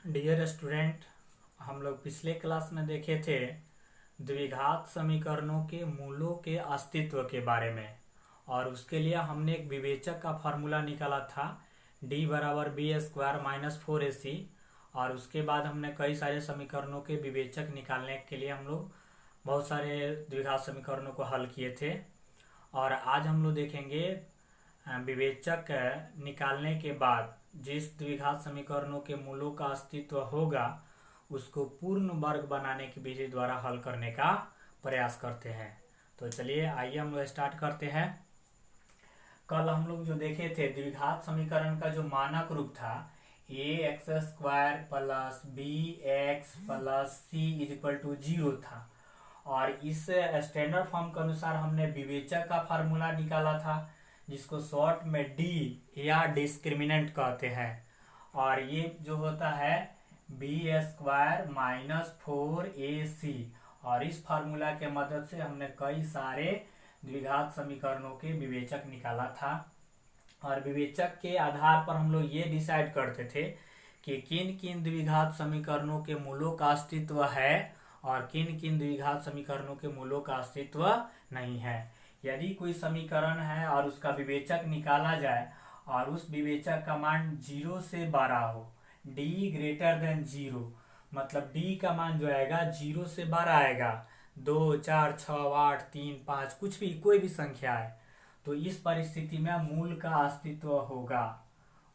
Dear student, हम लोग पिछले क्लास में देखे थे द्विघात समीकरणों के मूलों के अस्तित्व के बारे में। और उसके लिए हमने एक विवेचक का फार्मूला निकाला था d बराबर बी स्क्वायर माइनस 4ac। और उसके बाद हमने कई सारे समीकरणों के विवेचक निकालने के लिए हम लोग बहुत सारे द्विघात समीकरणों को हल किए थे। और आज हम लोग देखेंगे विवेचक निकालने के बाद जिस द्विघात समीकरणों के मूलों का अस्तित्व होगा उसको पूर्ण वर्ग बनाने की विधि द्वारा हल करने का प्रयास करते हैं। तो चलिए आइए हम लोग स्टार्ट करते हैं। कल हम लोग जो देखे थे द्विघात समीकरण का जो मानक रूप था A X square plus B X plus C is equal to 0 था। और इस स्टैंडर्ड फॉर्म के अनुसार हमने विवेचक का फार्मूला निकाला था जिसको शॉर्ट में डी या डिस्क्रिमिनेंट कहते हैं। और ये जो होता है बी स्क्वायर माइनस 4ac। और इस फार्मूला के मदद से हमने कई सारे द्विघात समीकरणों के विवेचक निकाला था। और विवेचक के आधार पर हम लोग ये डिसाइड करते थे कि किन किन द्विघात समीकरणों के मूलों का अस्तित्व है और किन किन द्विघात समीकरणों के मूलों का अस्तित्व नहीं है। यदि कोई समीकरण है और उसका विवेचक निकाला जाए और उस विवेचक का मान 0 से बड़ा हो, d ग्रेटर देन 0, मतलब d का मान जो आएगा 0 से बड़ा आएगा, 2, 4, 6, 8, 3, 5 कुछ भी कोई भी संख्या है, तो इस परिस्थिति में मूल का अस्तित्व होगा।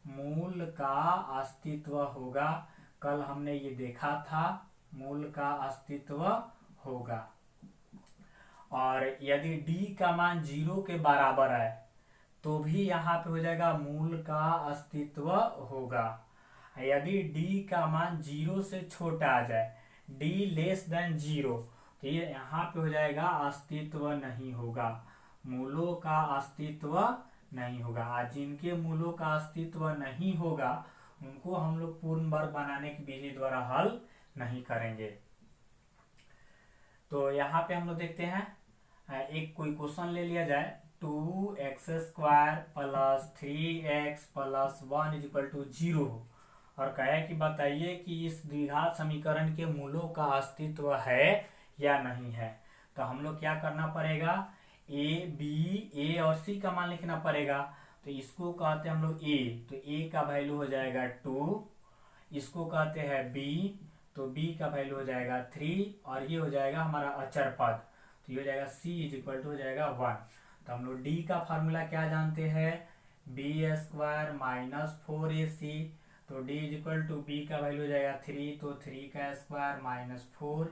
मूल का अस्तित्व होगा। कल हमने ये देखा था, मूल का अस्तित्व होगा। और यदि d का मान 0 के बराबर है तो भी यहाँ पे हो जाएगा मूल का अस्तित्व होगा। यदि d का मान 0 से छोटा आ जाए, d लेस देन 0, तो ये यहाँ पे हो जाएगा अस्तित्व नहीं होगा, मूलों का अस्तित्व नहीं होगा। आज जिनके मूलों का अस्तित्व नहीं होगा उनको हम लोग पूर्ण वर्ग बनाने की विधि द्वारा हल नहीं करेंगे। तो यहाँ पे हम लोग देखते हैं, एक कोई क्वेश्चन ले लिया जाए, 2x square plus 3x plus 1 is equal to 0 और कहे कि बताइए कि इस द्विघात समीकरण के मूलों का अस्तित्व है या नहीं है। तो हम लोग क्या करना पड़ेगा, a और c का मान लिखना पड़ेगा। तो इसको कहते हैं हम लोग a, तो a का वैल्यू हो जाएगा 2, इसको कहते हैं b, तो b का वैल्यू हो जाएगा 3 और ये हो जाएगा हमारा अचर पद, तो ये हो जाएगा c इज इक्वल टू हो जाएगा 1। तो हम लोग d का फार्मूला क्या जानते हैं, बी स्क्वायर माइनस 4ac, तो d is equal to b का वैल्यू हो जाएगा 3, तो 3 का स्क्वायर माइनस 4,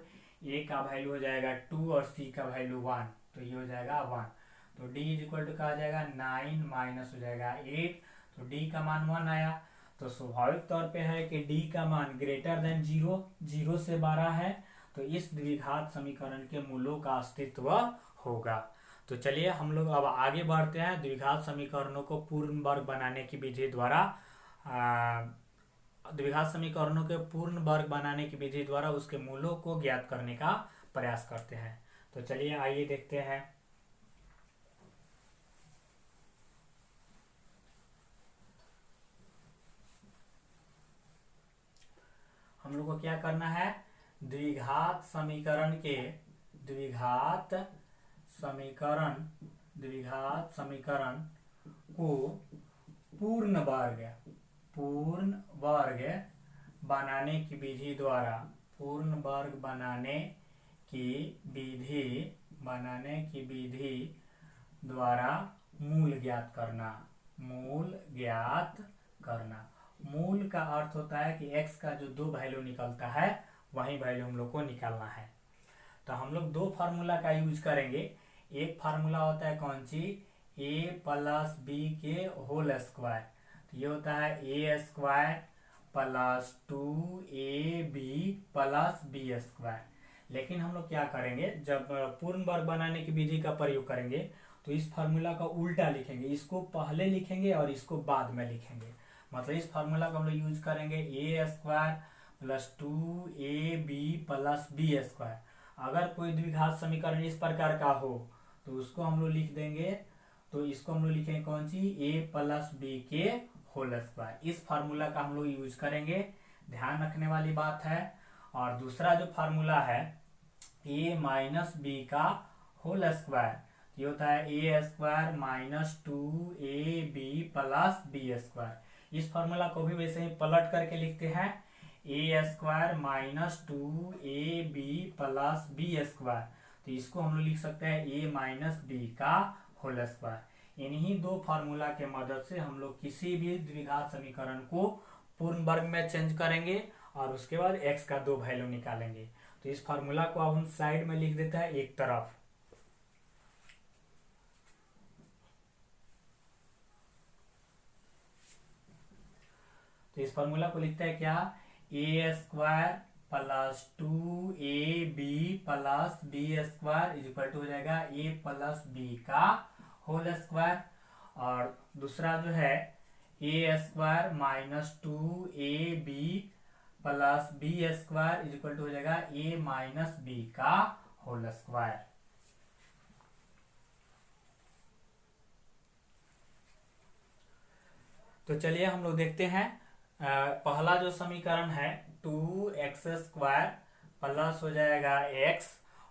a का वैल्यू हो जाएगा 2 और c का वैल्यू 1, तो ये हो जाएगा 1। तो d इज इक्वल टू कहा जाएगा 9 माइनस हो जाएगा 8, तो d का मान 1 आया। तो स्वाभाविक तौर पे है कि d का मान ग्रेटर देन 0, 0 से बड़ा है, तो इस द्विघात समीकरण के मूलों का अस्तित्व होगा। तो चलिए हम लोग अब आगे बढ़ते हैं, द्विघात समीकरणों को पूर्ण वर्ग बनाने की विधि द्वारा द्विघात समीकरणों के पूर्ण वर्ग बनाने की विधि द्वारा उसके मूलों को ज्ञात करने का प्रयास करते हैं। तो चलिए आइए देखते हैं। हम लोग को क्या करना है, द्विघात समीकरण को पूर्ण वर्ग बनाने की विधि द्वारा मूल ज्ञात करना। मूल का अर्थ होता है कि x का जो 2 वैल्यू निकलता है वही वैल्यू हम लोग को निकालना है। तो हम लोग 2 फार्मूला का यूज करेंगे। एक फार्मूला होता है कौन सी, a प्लस बी के होल स्क्वायर, तो ये होता है a square plus 2ab plus B square. लेकिन हम लोग क्या करेंगे, जब पूर्ण वर्ग बनाने की विधि का प्रयोग करेंगे तो इस फार्मूला का उल्टा लिखेंगे, इसको पहले लिखेंगे और इसको बाद में लिखेंगे। मतलब इस फार्मूला को हम लोग यूज करेंगे a square plus 2ab plus B square. अगर कोई द्विघात समीकरण इस प्रकार का हो तो उसको हम लोग लिख देंगे, तो इसको हम लोग लिखेंगे कौन सी, a प्लस बी के होल स्क्वायर। इस फार्मूला का हम लोग यूज करेंगे ध्यान रखने वाली बात है। और दूसरा जो फार्मूला है a माइनस बी का होल स्क्वायर, ये होता है A square minus 2ab plus B square. इस फार्मूला को भी वैसे ही पलट करके लिखते हैं, A square minus 2ab plus B square. तो इसको हम लोग लिख सकते हैं ए माइनस बी का होल स्क्वायर। इन्हीं दो फार्मूला के मदद से हम लोग किसी भी द्विघात समीकरण को पूर्ण वर्ग में चेंज करेंगे और उसके बाद x का दो वैल्यू निकालेंगे। तो इस फार्मूला को अब हम साइड में लिख देते हैं एक तरफ। तो इस फार्मूला को लिखते हैं क्या, A square plus 2ab plus B square is equal to हो जाएगा a प्लस बी का होल स्क्वायर। और दूसरा जो है A square minus 2ab plus B square is equal to हो जाएगा a माइनस बी का होल स्क्वायर। तो चलिए हम लोग देखते हैं पहला जो समीकरण है 2x स्क्वायर प्लस हो जाएगा x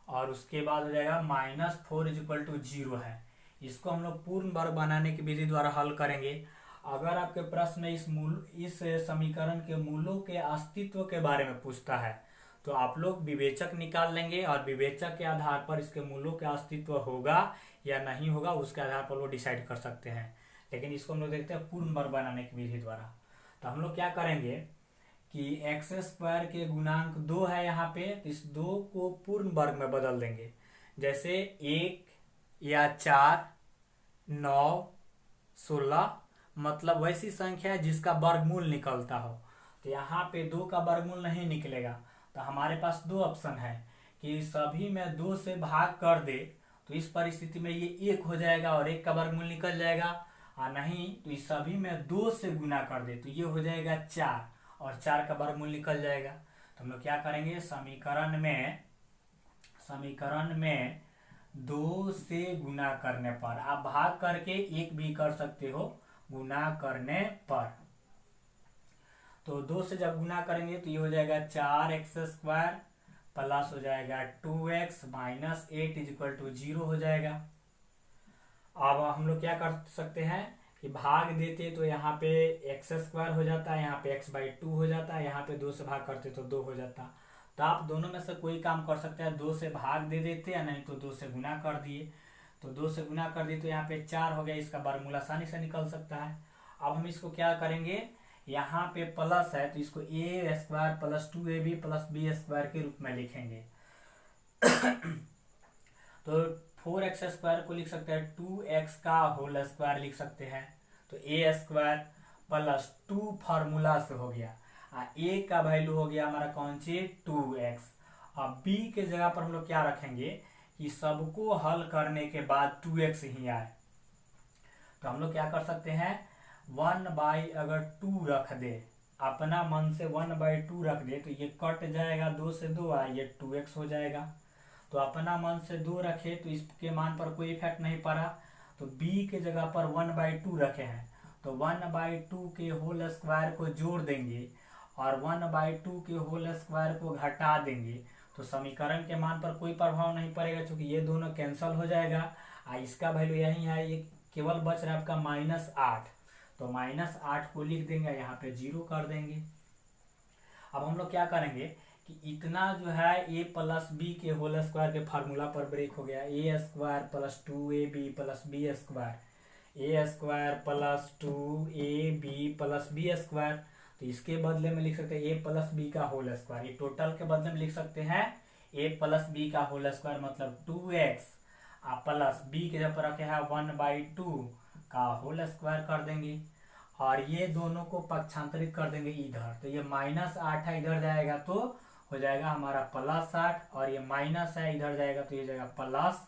और उसके बाद हो जाएगा माइनस 4 इज इक्वल टू 0 है। इसको हम लोग पूर्ण वर्ग बनाने की विधि द्वारा हल करेंगे। अगर आपके प्रश्न इस समीकरण के मूलों के अस्तित्व के बारे में पूछता है तो आप लोग विवेचक निकाल लेंगे और विवेचक के आधार पर इसके मूलों का अस्तित्व होगा या नहीं होगा उसके आधार पर वो डिसाइड कर सकते हैं। लेकिन इसको हम लोग देखते हैं पूर्ण वर्ग बनाने की विधि द्वारा। तो हम लोग क्या करेंगे कि एक्स स्क्वायर के गुणांक 2 है यहाँ पे, तो इस 2 को पूर्ण वर्ग में बदल देंगे। जैसे 1 या 4, 9, 16 मतलब वैसी संख्या है जिसका वर्गमूल निकलता हो। तो यहाँ पे 2 का वर्गमूल नहीं निकलेगा। तो हमारे पास दो ऑप्शन है कि सभी में 2 से भाग कर दे, तो इस परिस्थिति में ये 1 हो जाएगा और 1 का वर्गमूल निकल जाएगा। और नहीं तो इस सभी में 2 से गुना कर दे तो ये हो जाएगा 4 और 4 का वर्गमूल निकल जाएगा। तो हम लोग क्या करेंगे, समीकरण में 2 से गुना करने पर, आप भाग करके 1 भी कर सकते हो गुना करने पर। तो 2 से जब गुना करेंगे तो ये हो जाएगा 4x स्क्वायर प्लस हो जाएगा 2x minus 8 is equal to 0 हो जाएगा। अब हम लोग क्या कर सकते हैं कि भाग देते तो यहाँ पे एक्स स्क्वायर हो जाता है, यहाँ पे x/2 हो जाता है, यहाँ पे 2 से भाग करते तो 2 हो जाता। तो आप दोनों में से कोई काम कर सकते हैं, 2 से भाग दे देते या नहीं तो 2 से गुना कर दिए। तो 2 से गुना कर दिए तो यहाँ पे 4 हो गया, इसका वर्गमूल आसानी से निकल सकता है। अब हम इसको क्या करेंगे, यहाँ पे प्लस है तो इसको A square plus 2ab plus B square के रूप में लिखेंगे। तो 4x स्क्वायर को लिख सकते हैं 2x का होल स्क्वायर लिख सकते हैं। तो ए स्क्वायर प्लस 2 फार्मूला से हो गया, a का वैल्यू हो गया हमारा कौन सी 2x। अब b के जगह पर हम लोग क्या रखेंगे कि सबको हल करने के बाद 2x ही आए। तो हम लोग क्या कर सकते हैं 1/, अगर 2 रख दे, अपना मन से 1/2 रख दे तो ये कट जाएगा, 2 से 2 आए, ये 2x हो जाएगा। तो अपना मन से 2 रखे तो इसके मान पर कोई इफेक्ट नहीं पड़ा, तो b के जगह पर 1/2 रखे हैं तो 1/2 के होल स्क्वायर को जोड़ देंगे और 1/2 के होल स्क्वायर को घटा देंगे। तो समीकरण के मान पर कोई प्रभाव नहीं पड़ेगा क्योंकि ये दोनों कैंसल हो जाएगा। इसका वैल्यू यही है, ये केवल बच रहा है आपका -8। तो -8 को लिख देंगे, यहाँ पे 0 कर देंगे। अब हम लोग क्या करेंगे कि इतना जो है a प्लस बी के होल स्क्वायर के फार्मूला पर ब्रेक हो गया, A square plus 2ab plus B square, A square plus 2ab plus B square. तो इसके बदले में लिख सकते हैं a प्लस बी का होल स्क्वायर, ये टोटल के बदले में लिख सकते हैं a प्लस बी का होल स्क्वायर मतलब 2x प्लस b के जगह पर रखे हैं 1/2 का होल स्क्वायर कर देंगे और ये दोनों को पक्षांतरित कर देंगे इधर। तो ये -8 है, इधर जाएगा तो हो जाएगा हमारा +8 और ये माइनस है, इधर जाएगा तो ये जाएगा प्लस।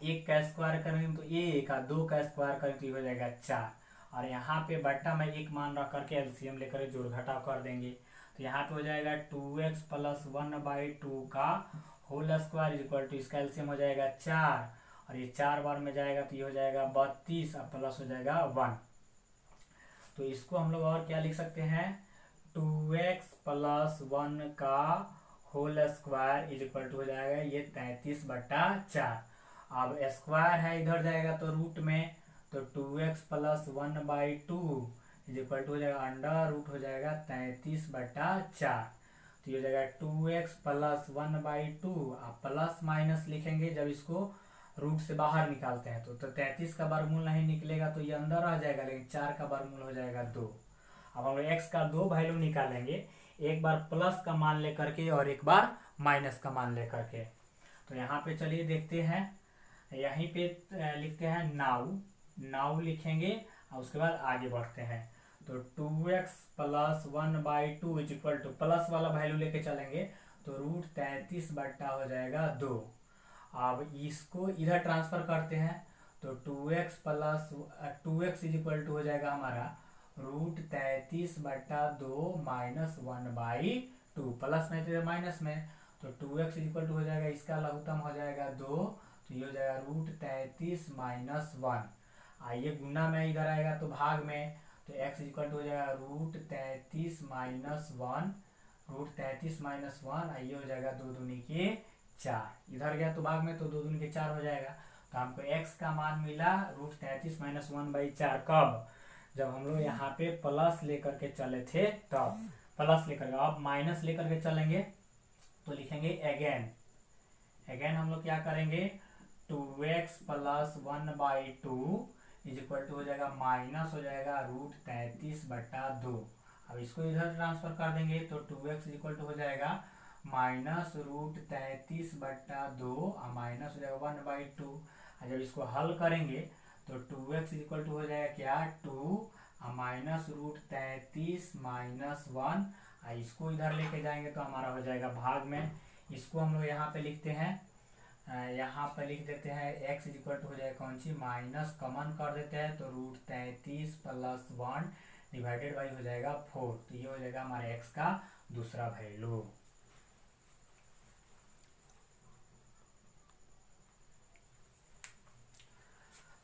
1 का स्क्वायर करेंगे तो 1, 2 का स्क्वायर करेंगे तो ये हो जाएगा 4 और यहाँ पे बट्टा में 1 मान रख करके एलसीएम लेकर जोड़ घटाव कर देंगे। तो यहाँ पे हो जाएगा 2x प्लस 1/2 का whole square is equal to, इसका एलसीएम हो जाएगा 4 और ये 4 बार में जाएगा तो ये हो जाएगा 32 और प्लस हो जाएगा 1। तो इसको हम लोग और क्या लिख सकते हैं 2x प्लस 1 का whole square is equal to हो जाएगा ये 33/4। अब स्क्वायर है इधर जाएगा तो रूट में, तो 2x plus 1/2 is equal to हो जाएगा अंडर रूट हो जाएगा 33/4। तो ये हो जाएगा 2x प्लस 1/2। आप प्लस माइनस लिखेंगे जब इसको रूट से बाहर निकालते हैं तो 33 का वर्गमूल नहीं निकलेगा तो ये अंदर रह जाएगा, लेकिन 4 का वर्गमूल हो जाएगा 2। अब हम लोग x का दो वैल्यू निकालेंगे, एक बार प्लस का मान लेकर के और एक बार माइनस का मान लेकर के। तो यहाँ पे चलिए देखते हैं, यहीं पे लिखते हैं नाउ लिखेंगे और उसके बाद आगे बढ़ते हैं। तो 2x plus 1/2 is equal two plus वाला वैल्यू लेके चलेंगे तो रूट 33 हो जाएगा 2। अब इसको इधर ट्रांसफर करते हैं तो 2x इज इक्वल टू हो जाएगा हमारा रूट 33/2 माइनस 1/2। प्लस में तो माइनस में, तो 2x इज इक्वल टू हो जाएगा इसका लघुत्तम हो जाएगा 2, तो ये हो जाएगा रूट 33 माइनस 1। आइए गुना में इधर आएगा तो भाग में, तो x इक्वल टू हो जाएगा रूट 33 माइनस 1, रूट 33 माइनस 1। आइए हो जाएगा 2 दूनी के 4, इधर गया तो भाग में तो 2 दूनी के 4 हो जाएगा। तो हमको x का मान मिला रूट 33 माइनस 1/4। कब? जब हम लोग यहाँ पे प्लस लेकर के चले थे तब, प्लस लेकर, अब माइनस लेकर के चलेंगे तो लिखेंगे अगेन हम लोग क्या करेंगे 2x plus 1/2 is equal to हो जाएगा माइनस हो जाएगा रूट 33/2। अब इसको इधर ट्रांसफर कर देंगे तो 2x इज इक्वल टू हो जाएगा माइनस रूट 33/2 और माइनस हो जाएगा 1/2। और जब इसको हल करेंगे तो 2x इज इक्वल टू हो जाएगा क्या 2 और माइनस रूट 33 माइनस 1। इसको इधर लेके जाएंगे तो हमारा हो जाएगा भाग में। इसको हम लोग यहाँ पे लिखते हैं, यहाँ पे लिख देते हैं x इज इक्वल टू हो जाएगा कौन सी माइनस कॉमन कर देते हैं तो रूट 33 प्लस 1 डिवाइडेड बाई हो जाएगा 4। तो ये हो जाएगा हमारे x का दूसरा वैल्यू।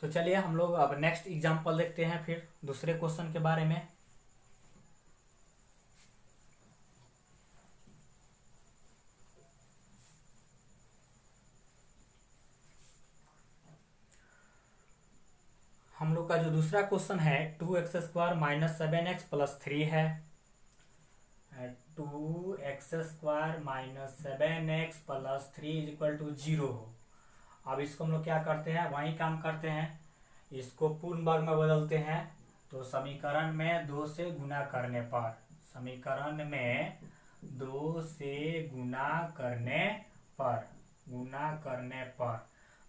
तो चलिए हम लोग अब नेक्स्ट एग्जांपल देखते हैं फिर दूसरे क्वेश्चन के बारे में। हम लोग का जो दूसरा क्वेश्चन है 2x² माइनस 7x प्लस 3 है। 2x² minus 7x plus 3 is equal to 0 हो। अब इसको हम लोग क्या करते हैं, वही काम करते हैं, इसको पूर्ण वर्ग में बदलते हैं। तो समीकरण में 2 से गुना करने पर, समीकरण में 2 से गुना करने पर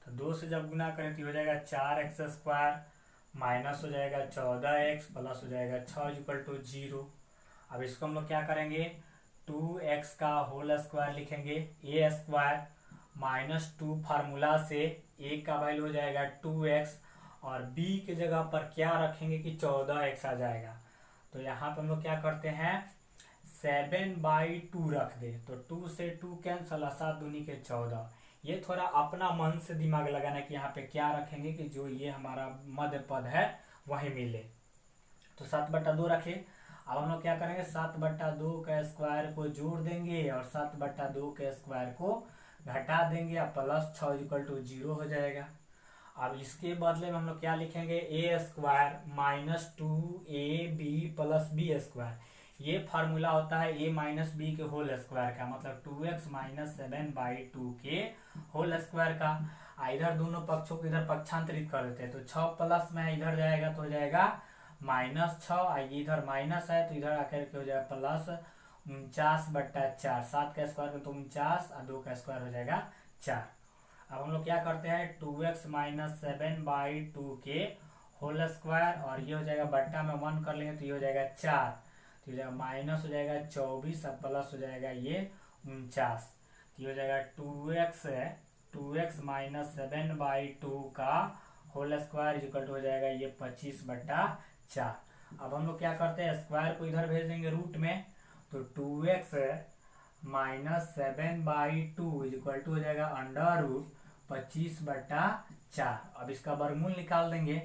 तो 2 से जब गुना करें तो हो जाएगा 4x² माइनस हो जाएगा 14x प्लस हो जाएगा 6 इक्वल टू 0। अब इसको हम लोग क्या करेंगे 2x का होल स्क्वायर लिखेंगे, a² माइनस 2 फार्मूला से a का वैल्यू हो जाएगा 2x और b के जगह पर क्या रखेंगे कि 14x आ जाएगा। तो यहाँ पर हम लोग क्या करते हैं 7/2 रख दे, तो 2 से 2 कैंसल, 7 दूनी के 14। ये थोड़ा अपना मन से दिमाग लगाना कि यहाँ पे क्या रखेंगे कि जो ये हमारा मध्य पद है वही मिले। तो 7/2 रखे। अब हम लोग क्या करेंगे 7/2 का स्क्वायर को जोड़ देंगे और 7/2 के स्क्वायर को घटा देंगे और प्लस 6 इक्वल टू 0 हो जाएगा। अब इसके बदले में हम लोग क्या लिखेंगे a² minus 2ab plus b²। ये फार्मूला होता है a माइनस बी के होल स्क्वायर का, मतलब 2x माइनस 7/2 के होल स्क्वायर का। इधर दोनों पक्षों को इधर पक्षांतरित कर देते हैं तो 6 प्लस में इधर जाएगा तो हो जाएगा -6, इधर माइनस है तो इधर आकर के हो जाएगा प्लस 49/4। 7 का स्क्वायर तो 49 और 2 का स्क्वायर हो जाएगा 4। अब हम लोग क्या करते हैं 2x माइनस 7/2 के होल स्क्वायर और ये हो जाएगा बट्टा में 1 कर लेंगे तो ये हो जाएगा 4, तो हो जाएगा माइनस हो जाएगा 24 और प्लस हो जाएगा ये 49। तो ये हो जाएगा 2x माइनस 7/2 का होल स्क्वायर इक्वल टू हो जाएगा ये 25/4। अब हम लोग क्या करते हैं स्क्वायर को इधर भेज देंगे रूट में, तो 2x माइनस 7/2 इक्वल टू हो जाएगा अंडर रूट 25/4। अब इसका वर्गमूल निकाल देंगे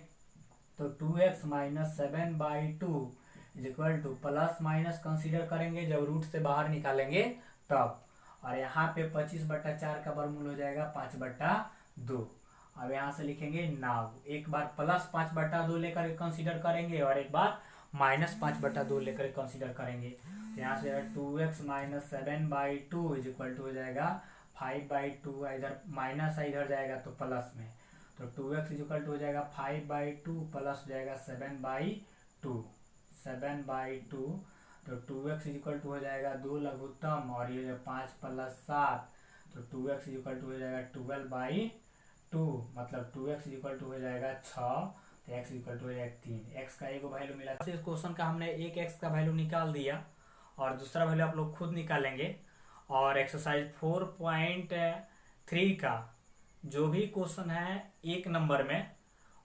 तो 2x minus 7/2 is equal two plus minus consider करेंगे जब रूट से बाहर निकालेंगे तब, और यहाँ पे 25/4 का वर्गमूल हो जाएगा 5/2। अब यहाँ से लिखेंगे नाउ, एक बार प्लस 5/2 लेकर कंसीडर करेंगे और एक बार माइनस 5/2 लेकर कंसीडर करेंगे। तो यहाँ से 2x minus 7/2 is equal to हो जाएगा 5/2, इधर माइनस है इधर जाएगा तो प्लस में, तो 2x इज इक्वल टू हो जाएगा 5/2 प्लस हो जाएगा 7/2, तो 2x इज इक्वल टू हो जाएगा 2 लघुत्तम और ये 5 + 7, तो 2x इज इक्वल टू हो जाएगा 12/2, मतलब 2x इज इक्वल टू हो जाएगा 6, तो x इक्वल टू हो जाएगा 3। x का एक वैल्यू मिला। इस क्वेश्चन का हमने एक x का वैल्यू निकाल दिया और दूसरा वैल्यू आप लोग खुद निकालेंगे। और एक्सरसाइज 4.3 का जो भी क्वेश्चन है 1 नंबर में,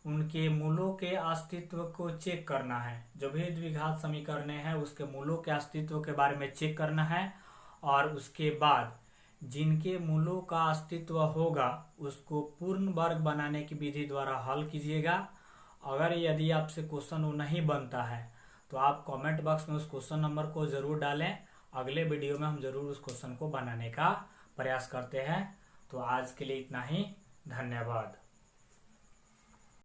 उनके मूलों के अस्तित्व को चेक करना है। जो भी द्विघात समीकरण है उसके मूलों के अस्तित्व के बारे में चेक करना है, और उसके बाद जिनके मूलों का अस्तित्व होगा उसको पूर्ण वर्ग बनाने की विधि द्वारा हल कीजिएगा। अगर यदि आपसे क्वेश्चन वो नहीं बनता है तो आप कमेंट बॉक्स में उस क्वेश्चन नंबर को ज़रूर डालें। अगले वीडियो में हम ज़रूर उस क्वेश्चन को बनाने का प्रयास करते हैं। तो आज के लिए इतना ही, धन्यवाद।